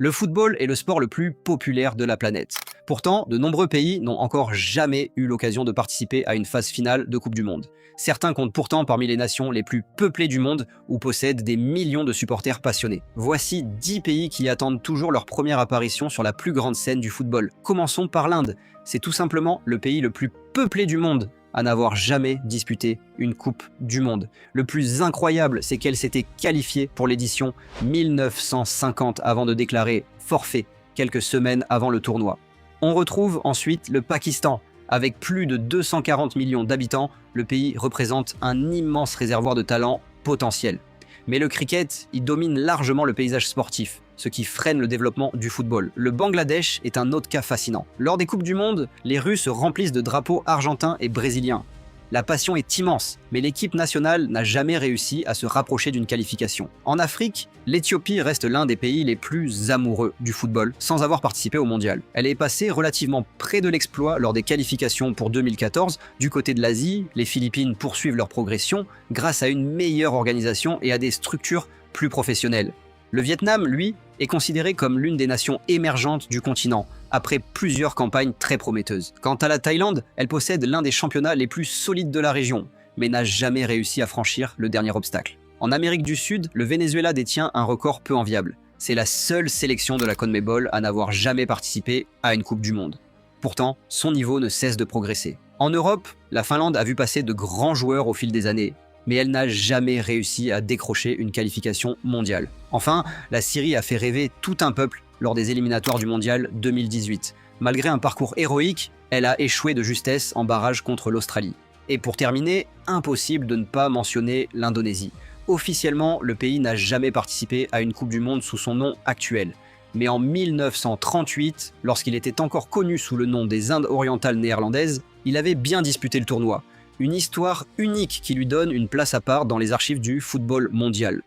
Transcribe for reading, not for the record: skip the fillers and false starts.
Le football est le sport le plus populaire de la planète. Pourtant, de nombreux pays n'ont encore jamais eu l'occasion de participer à une phase finale de Coupe du Monde. Certains comptent pourtant parmi les nations les plus peuplées du monde ou possèdent des millions de supporters passionnés. Voici 10 pays qui attendent toujours leur première apparition sur la plus grande scène du football. Commençons par l'Inde. C'est tout simplement le pays le plus peuplé du monde à n'avoir jamais disputé une Coupe du Monde. Le plus incroyable, c'est qu'elle s'était qualifiée pour l'édition 1950 avant de déclarer forfait quelques semaines avant le tournoi. On retrouve ensuite le Pakistan. Avec plus de 240 millions d'habitants, le pays représente un immense réservoir de talent potentiel. Mais le cricket, il domine largement le paysage sportif, ce qui freine le développement du football. Le Bangladesh est un autre cas fascinant. Lors des Coupes du Monde, les rues se remplissent de drapeaux argentins et brésiliens. La passion est immense, mais l'équipe nationale n'a jamais réussi à se rapprocher d'une qualification. En Afrique, l'Éthiopie reste l'un des pays les plus amoureux du football, sans avoir participé au mondial. Elle est passée relativement près de l'exploit lors des qualifications pour 2014. Du côté de l'Asie, les Philippines poursuivent leur progression grâce à une meilleure organisation et à des structures plus professionnelles. Le Vietnam, lui, est considéré comme l'une des nations émergentes du continent, après plusieurs campagnes très prometteuses. Quant à la Thaïlande, elle possède l'un des championnats les plus solides de la région, mais n'a jamais réussi à franchir le dernier obstacle. En Amérique du Sud, le Venezuela détient un record peu enviable. C'est la seule sélection de la CONMEBOL à n'avoir jamais participé à une Coupe du Monde. Pourtant, son niveau ne cesse de progresser. En Europe, la Finlande a vu passer de grands joueurs au fil des années, mais elle n'a jamais réussi à décrocher une qualification mondiale. Enfin, la Syrie a fait rêver tout un peuple lors des éliminatoires du mondial 2018. Malgré un parcours héroïque, elle a échoué de justesse en barrage contre l'Australie. Et pour terminer, impossible de ne pas mentionner l'Indonésie. Officiellement, le pays n'a jamais participé à une Coupe du Monde sous son nom actuel. Mais en 1938, lorsqu'il était encore connu sous le nom des Indes orientales néerlandaises, il avait bien disputé le tournoi. Une histoire unique qui lui donne une place à part dans les archives du football mondial.